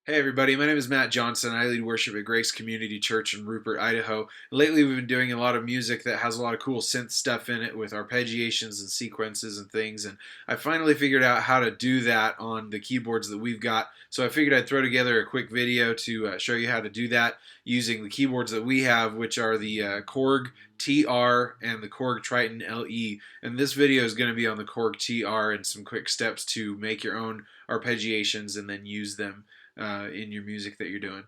Hey everybody, my name is Matt Johnson. I lead worship at Grace Community Church in Rupert, Idaho. Lately we've been doing a lot of music that has a lot of cool synth stuff in it with arpeggiations and sequences and things, and I finally figured out how to do that on the keyboards that we've got. So I figured I'd throw together a quick video to show you how to do that using the keyboards that we have, which are the Korg TR and the Korg Triton LE. And this video is going to be on the Korg TR and some quick steps to make your own arpeggiations and then use them in your music that you're doing.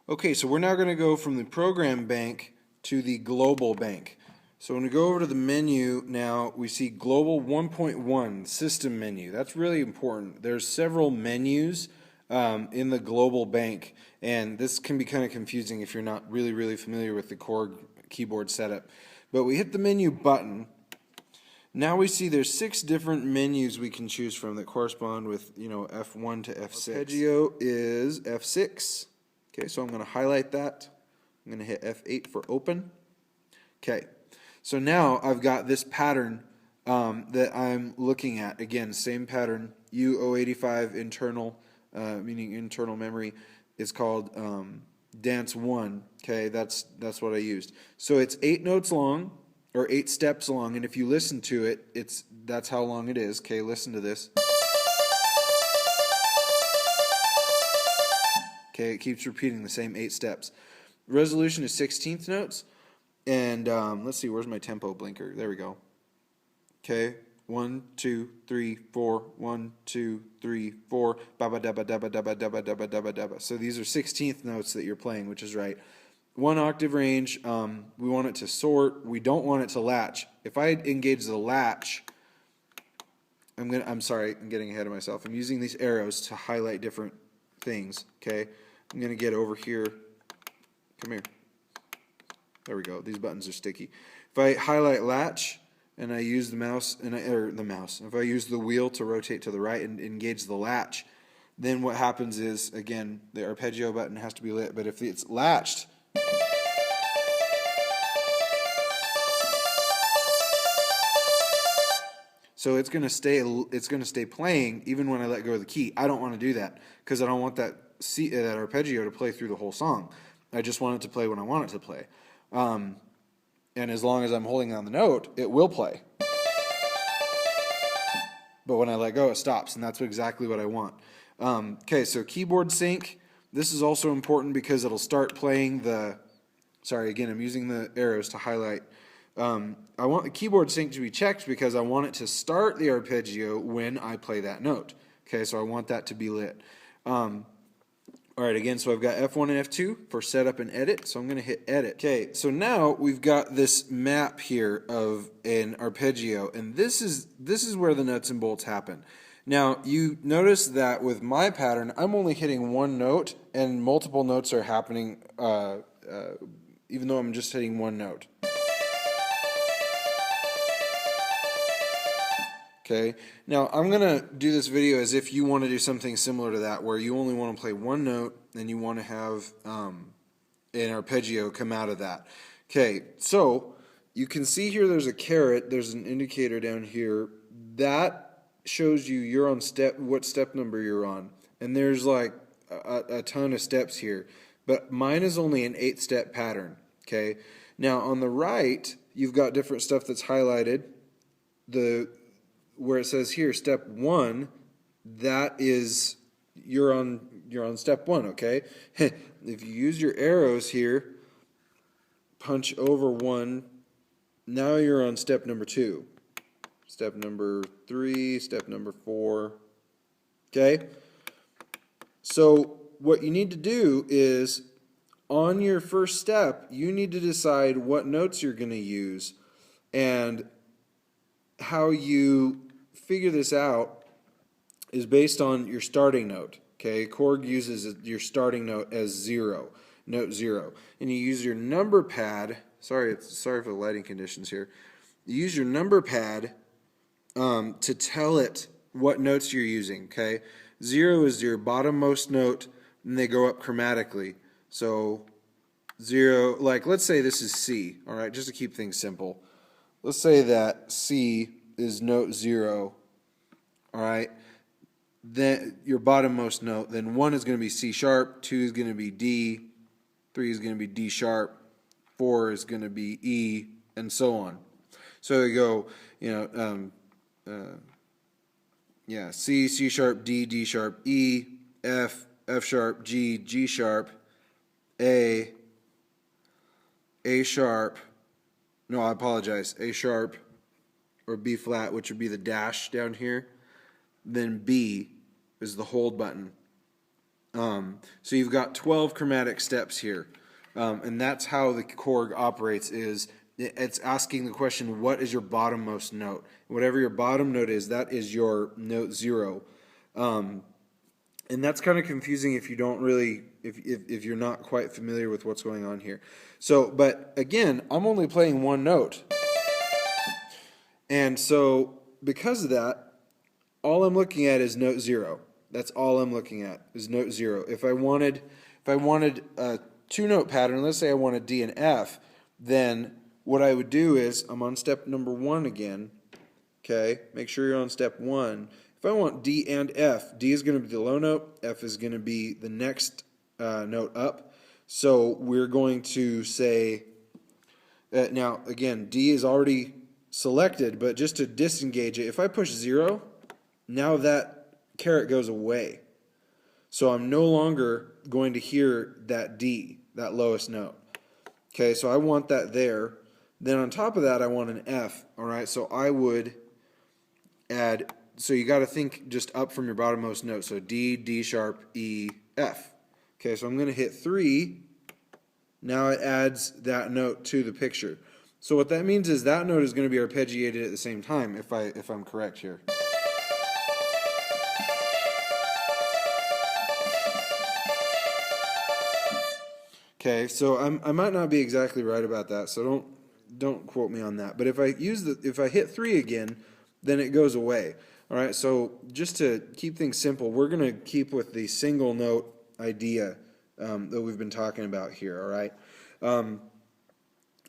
Okay, so we're now going to go from the program bank to the global bank. So when we go over to the menu now, we see global 1.1 system menu. That's really important. There's several menus in the global bank, and this can be kind of confusing if you're not really familiar with the Korg keyboard setup. But we hit the menu button. Now we see there's 6 different menus we can choose from that correspond with, F1 to F6. Arpeggio is F6. Okay, so I'm going to highlight that. I'm going to hit F8 for open. Okay, so now I've got this pattern that I'm looking at. Again, same pattern, U085 internal, meaning internal memory. It's called Dance 1. Okay, that's what I used. So it's 8 notes long, or 8 steps long, and if you listen to it, that's how long it is. Okay, listen to this. Okay, it keeps repeating the same 8 steps. Resolution is 16th notes, and let's see, where's my tempo blinker? There we go. Okay, 1, 2, 3, 4, 1, 2, 3, 4, ba ba da ba da ba da ba da ba da ba da ba da ba. So these are 16th notes that you're playing, which is right. 1 octave range, we want it to sort, we don't want it to latch. If I engage the latch, I'm sorry, I'm getting ahead of myself. I'm using these arrows to highlight different things, okay? I'm going to get over here, come here. There we go, these buttons are sticky. If I highlight latch, and I use the mouse, if I use the wheel to rotate to the right and engage the latch, then what happens is, again, the arpeggio button has to be lit, but if it's latched, so it's going to stay playing even when I let go of the key. I don't want to do that because I don't want that arpeggio to play through the whole song. I just want it to play when I want it to play. And as long as I'm holding on the note, it will play. But when I let go, it stops, and that's exactly what I want. Okay, so keyboard sync. This is also important because it'll start playing sorry, again, I'm using the arrows to highlight. I want the keyboard sync to be checked because I want it to start the arpeggio when I play that note. Okay, so I want that to be lit. All right, again, so I've got F1 and F2 for setup and edit, so I'm going to hit edit. Okay, so now we've got this map here of an arpeggio, and this is where the nuts and bolts happen. Now, you notice that with my pattern, I'm only hitting one note, and multiple notes are happening even though I'm just hitting one note. Okay, now I'm going to do this video as if you want to do something similar to that, where you only want to play one note and you want to have an arpeggio come out of that. Okay, so you can see here there's a caret, there's an indicator down here. That shows you you're on what step number you're on. And there's like a ton of steps here. But mine is only an 8-step pattern. Okay, now on the right, you've got different stuff that's highlighted. Where it says here, step 1, that is, you're on step 1, okay? If you use your arrows here, punch over 1, now you're on step number 2. Step number 3, step number 4, okay? So what you need to do is, on your first step, you need to decide what notes you're going to use, and how you figure this out is based on your starting note. Okay, Korg uses your starting note as 0, note 0, and you use your number pad. Sorry for the lighting conditions here. You use your number pad to tell it what notes you're using. Okay, 0 is your bottommost note, and they go up chromatically. So 0, like let's say this is C. All right, just to keep things simple. Let's say that C is note 0, all right? then your bottommost note, then 1 is going to be C sharp, 2 is going to be D, 3 is going to be D sharp, 4 is going to be E, and so on. So you go, C, C sharp, D, D sharp, E, F, F sharp, G, G sharp, A sharp, no, I apologize, A sharp, or B flat, which would be the dash down here. Then B is the hold button. So you've got 12 chromatic steps here. And that's how the Korg operates, is it's asking the question, what is your bottommost note? Whatever your bottom note is, that is your note 0. And that's kind of confusing if you don't really, if you're not quite familiar with what's going on here. So, but again, I'm only playing one note. And so because of that, all I'm looking at is note 0. That's all I'm looking at is note 0. If I wanted a 2-note pattern, let's say I wanted D and F, then what I would do is, I'm on step number 1 again. Okay, make sure you're on step 1. If I want D and F, D is going to be the low note, F is going to be the next note up. So we're going to say, now again, D is already selected, but just to disengage it, if I push 0, now that caret goes away. So I'm no longer going to hear that D, that lowest note. Okay, so I want that there. Then on top of that, I want an F. All right, so I would add, so you got to think just up from your bottommost note. So D, D sharp, E, F. Okay, so I'm going to hit 3. Now it adds that note to the picture. So what that means is that note is going to be arpeggiated at the same time, if I'm correct here. Okay, so I might not be exactly right about that, so don't quote me on that. But if I hit 3 again, then it goes away. All right, so just to keep things simple, we're going to keep with the single note idea that we've been talking about here. All right.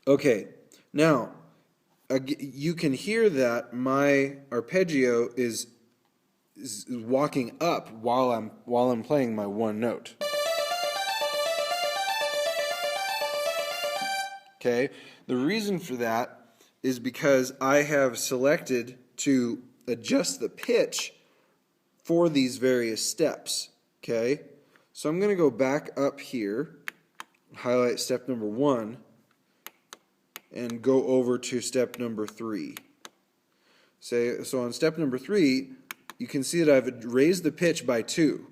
Okay, now you can hear that my arpeggio is walking up while I'm playing my one note. Okay, the reason for that is because I have selected to adjust the pitch for these various steps. Okay, so I'm going to go back up here, highlight step number 1, and go over to step number 3. So on step number 3, you can see that I've raised the pitch by two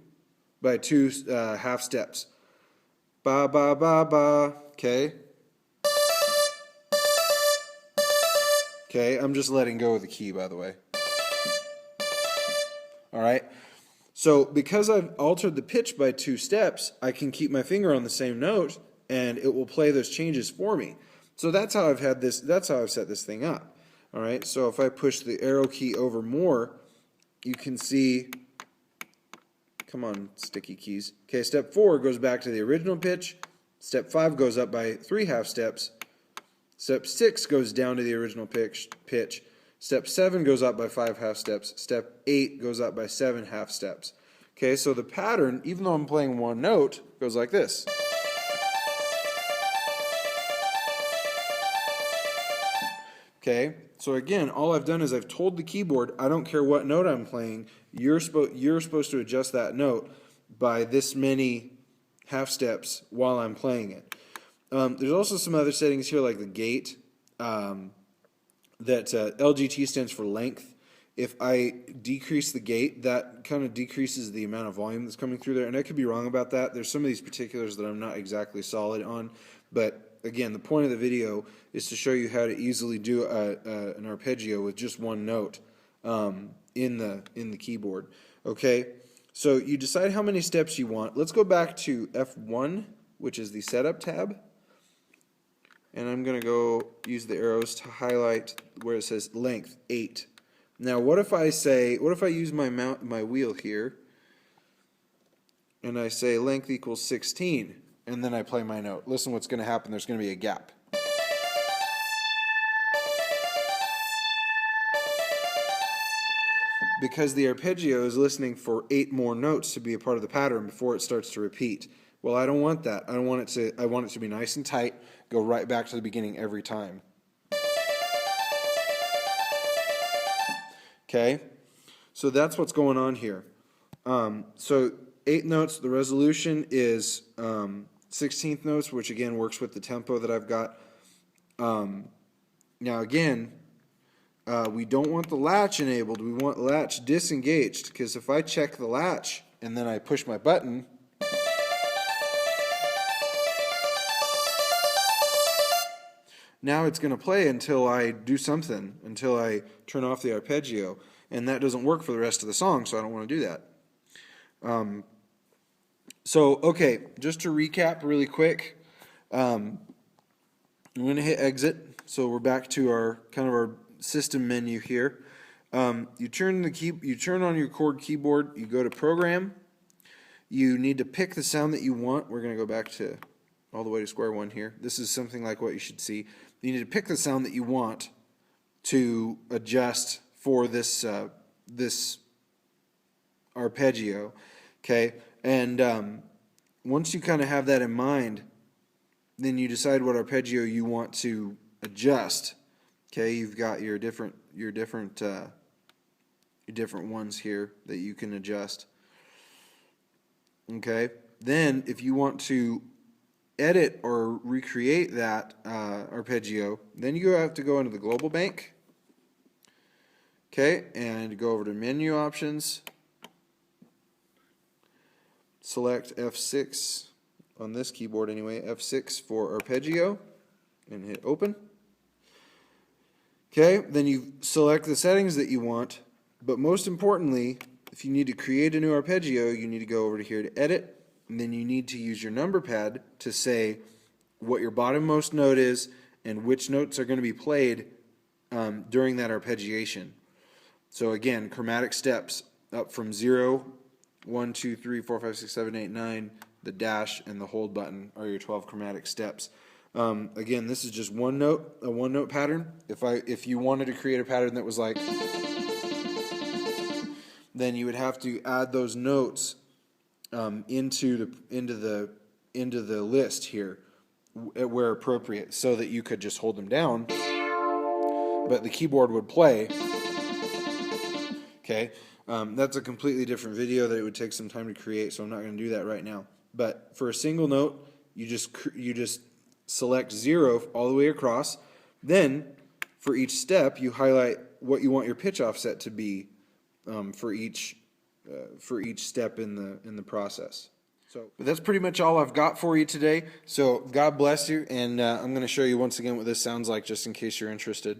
half steps. Ba ba ba ba. Okay. Okay, I'm just letting go of the key, by the way. All right. So because I've altered the pitch by 2 steps, I can keep my finger on the same note, and it will play those changes for me. So that's how I've had this. That's how I've set this thing up. All right. So if I push the arrow key over more, you can see. Come on, sticky keys. Okay, step 4 goes back to the original pitch. Step 5 goes up by 3 half steps. Step 6 goes down to the original pitch. Step 7 goes up by 5 half steps. Step 8 goes up by 7 half steps. Okay, so the pattern, even though I'm playing one note, goes like this. Okay, so again, all I've done is I've told the keyboard, I don't care what note I'm playing, you're supposed to adjust that note by this many half steps while I'm playing it. There's also some other settings here like the gate. That LGT stands for length. If I decrease the gate, that kind of decreases the amount of volume that's coming through there. And I could be wrong about that. There's some of these particulars that I'm not exactly solid on. But again, the point of the video is to show you how to easily do an arpeggio with just one note in the keyboard. Okay, so you decide how many steps you want. Let's go back to F1, which is the setup tab. And I'm going to go use the arrows to highlight where it says length 8. Now, what if I use my wheel here, and I say length equals 16, and then I play my note. Listen what's going to happen. There's going to be a gap. because the arpeggio is listening for 8 more notes to be a part of the pattern before it starts to repeat. Well, I don't want that. I want it to be nice and tight, go right back to the beginning every time. Okay? So that's what's going on here. So 8 notes, the resolution is 16th notes, which again works with the tempo that I've got. Now again, we don't want the latch enabled. We want latch disengaged, because if I check the latch and then I push my button, now it's going to play until I do something, until I turn off the arpeggio. And that doesn't work for the rest of the song, so I don't want to do that. Okay, just to recap really quick, I'm going to hit exit. So we're back to our system menu here. You turn on your Korg keyboard, you go to program. You need to pick the sound that you want. We're going to go back to all the way to square one here. This is something like what you should see. You need to pick the sound that you want to adjust for this arpeggio, okay? And once you kind of have that in mind, then you decide what arpeggio you want to adjust. Okay, you've got your different ones here that you can adjust. Okay, then if you want to edit or recreate that arpeggio, then you have to go into the global bank. Okay, and go over to menu options. Select F6 on this keyboard anyway, F6 for arpeggio, and hit open. Okay, then you select the settings that you want, but most importantly, if you need to create a new arpeggio, you need to go over to here to edit, and then you need to use your number pad to say what your bottommost note is and which notes are going to be played during that arpeggiation. So again, chromatic steps up from 0, 1, 2, 3, 4, 5, 6, 7, 8, 9, the dash and the hold button are your 12 chromatic steps. Again, this is just a one note pattern. If you wanted to create a pattern that was like, then you would have to add those notes into the list here where appropriate, so that you could just hold them down, but the keyboard would play. Okay, that's a completely different video that it would take some time to create, so I'm not going to do that right now. But for a single note, you just select 0 all the way across. Then for each step, you highlight what you want your pitch offset to be for each step in the process. But that's pretty much all I've got for you today. So God bless you, and I'm going to show you once again what this sounds like, just in case you're interested.